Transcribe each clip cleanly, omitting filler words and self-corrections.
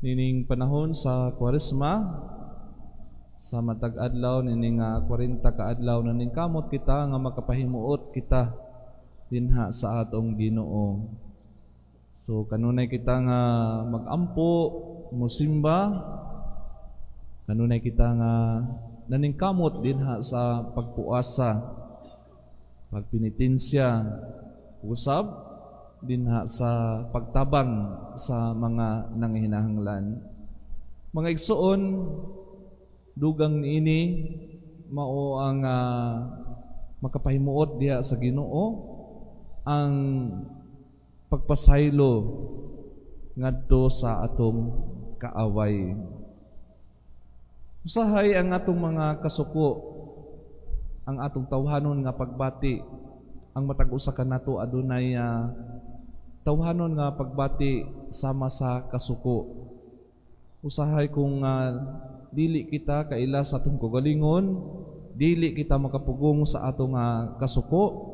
Nining panahon sa Kwaresma, sa matag adlaw nining 40 ka adlaw na ning kamot kita nga makapahimuot kita dinha sa atong Ginoo. So kanunay kita nga magampo, musimba, kanunay kita nga naning kamot dinha sa pagpuasa, pagpenitensya, usab dinha sa pagtabang sa mga nanginahanglan. Mga igsoon, dugang niini mao ang makapahimuot diha sa Ginoo ang pagpasaylo ngadto sa atong kaaway. Usahay ang atong mga kasuko, ang atong tawhanon nga pagbati, ang matag usa kanato adunay tawhanon nga pagbati sama sa kasuko. Usahay kung dili kita kaila sa atong kagalingon, dili kita makapugong sa atong kasuko,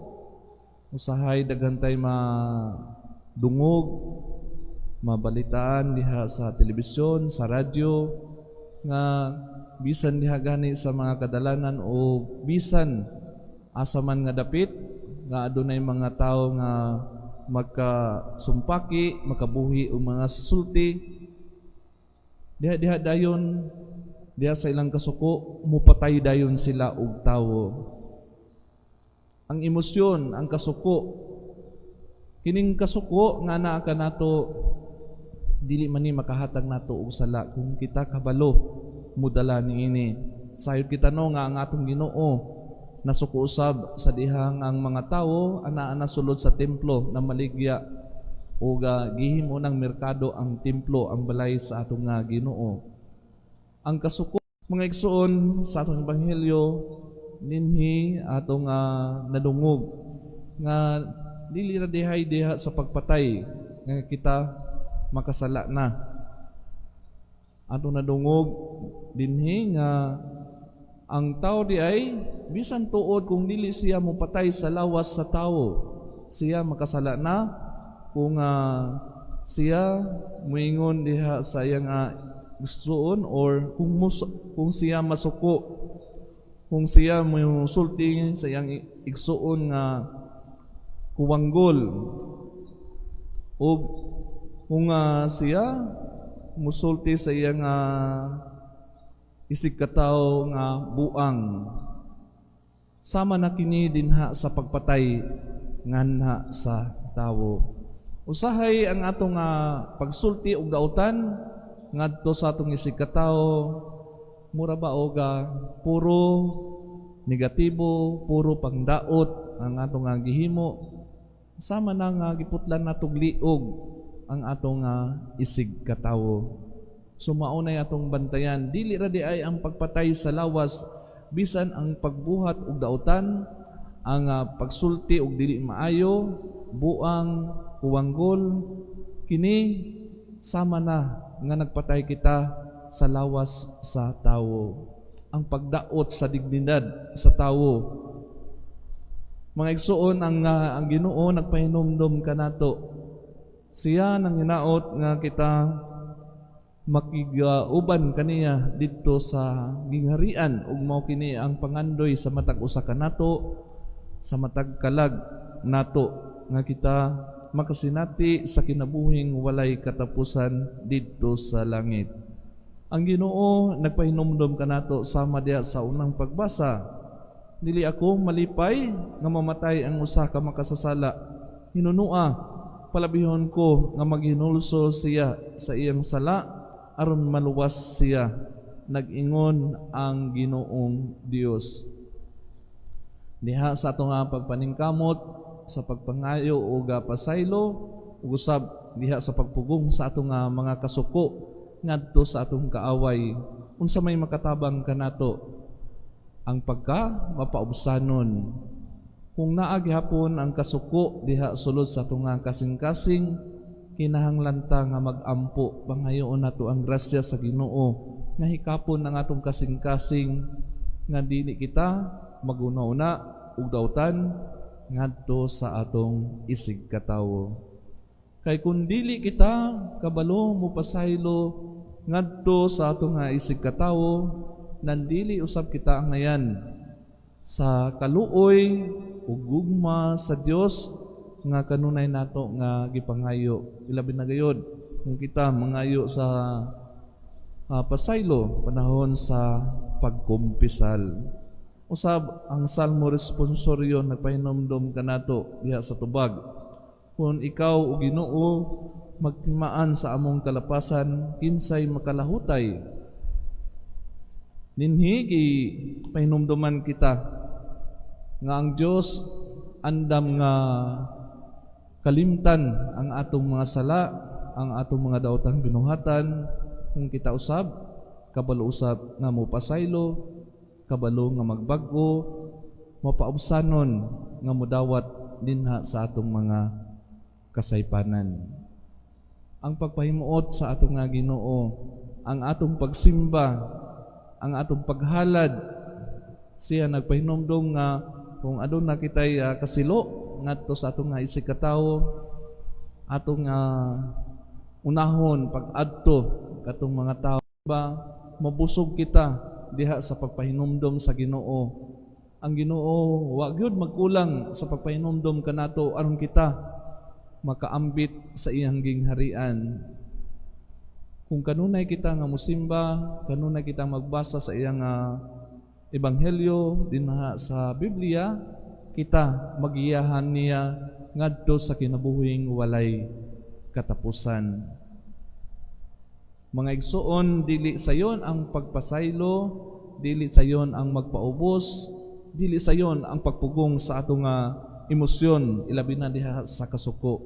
usahay daghantay madungog, mabalitaan diha sa telebisyon, sa radyo, nga bisan diha gani sa mga kadalanan o bisan asa man nga dapit nga adunay mga tawo nga magkasumpaki, makabuhi o mga sulti, diha dayon, diha sa ilang kasuko, mupatay dayon sila og tawo. Ang emosyon, ang kasuko, kining kasuko nga naa ka nato, dili man ni makahatag nato og sala kung kita kabalo mudala niini. Sayod kita no nga ang atong Ginoo nasuko usab sa dihang ang mga tawo anaa sulod sa templo na maligya o gihimo ng merkado ang templo, ang balay sa atong Ginoo. Ang kasuko, mga igsoon sa atong ebanghelyo, ninhi atong nadungog nga dili ra diha sa pagpatay nga kita makasala na. Atong nadungog dinhi nga ang tao di ay bisan tuod kung dili siya mopatay sa lawas sa tao, siya makasala na kung siya muingon diha sa iyang gustoon or kung siya masuko, kung siya musulti sa iyang igsuon nga kuwanggol, o kung siya musulti sa iyang isig katawo nga buang, sama na kini dinha sa pagpatay nganha sa tawo. Usahay ang atong pagsulti og dautan ngadto sa atong isig katawo, mura ba og puro negatibo, puro pangdaot ang atong gihimo, sama na nga giputlan natog liog ang atong isig katawo. So maunay atong bantayan, dili ra di ay ang pagpatay sa lawas, bisan ang pagbuhat og dautan, ang pagsulti og dili maayo, buang, kuwanggol, kini sama na nga nagpatay kita sa lawas sa tawo. Ang pagdaot sa dignidad sa tawo. Mga igsoon, ang Ginoo nagpahinumdom kanato. Siya nang hinaot nga kita makigauban kaniya didto sa gingharian ug mao kini ang pangandoy sa matag usa kanato, sa matag kalag nato nga kita makasinati sa kinabuhing walay katapusan didto sa langit. Ang Ginoo nagpahinumdom kanato sama diha sa unang pagbasa, dili ako malipay nga mamatay ang usa ka makasasala, hinunua palabihon ko nga maghinulsol siya sa iyang sala aron maluwas siya, nag-ingon ang Ginoong Dios. Diha sa atong pagpaningkamot, sa pagpangayo o pasaylo, usab diha sa pagpugong sa atong mga kasuko ngadto sa atong kaaway, unsa may makatabang kanato ang pagka mapaubsanon. Kung naa gihapon ang kasuko diha sulod sa atong kasing-kasing, kinahanglan ta nga magampo pangayoon nato ang grasya sa Ginoo nga hikapon ang atong kasing-kasing nga dili kita maguna-una ug dautan ngadto sa atong isig katawo. Kay kung dili kita kabalo mo pasaylo ngadto sa ato nga isig katawo, nandili usab kita ngayan sa kaluoy ug gugma sa Dios nga kanunay nato nga gipangayo. Ilabi na gayud kung kita mangayo sa pasaylo panahon sa pagkumpisal. Usab ang salmo responsoryo nagpahinomdom kanato diha sa tubag. Kung ikaw o Ginoo magtimaan sa among kalapasan, kinsay makalahutay. Dinhi pahinomdoman kita nga ang Dios andam nga kalimtan ang atong mga sala, ang atong mga daotang binuhatan. Kung kita usab, kabalo usab nga mo pasaylo, kabalo nga magbag-o, mapaubsanon nga mudawat dinha sa atong mga kasaypanan. Ang pagpahimuot sa atong nga Ginoo, ang atong pagsimba, ang atong paghalad, siya nagpahinomdom nga kung aduna kitay kasilo ngadto sa atong nga isig katawo, atong unahon pag-adto katong mga tao ba mabusog kita diha sa pagpahinomdom sa Ginoo. Ang Ginoo wa gyud magkulang sa pagpahinomdom kanato aron kita makaambit sa iyang gingharian. Kung kanunay kita nga musimba, kanunay kita magbasa sa iyang ebanghelyo dinha sa Biblia, kita magiyahan niya ngadto sa kinabuhing walay katapusan. Mga igsoon, dili sayon ang pagpasaylo, dili sayon ang magpaubos, dili sayon ang pagpugong sa atong emosyon, ilabi na diha sa kasuko.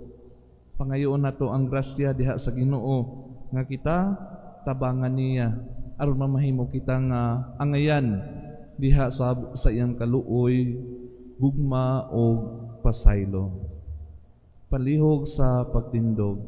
Pangayoon nato ang grasya diha sa Ginoo nga kita tabangan niya aron mamahimo kita nga angayan diha sa iyang kaluoy, gugma o pasaylo. Palihog sa pagtindog.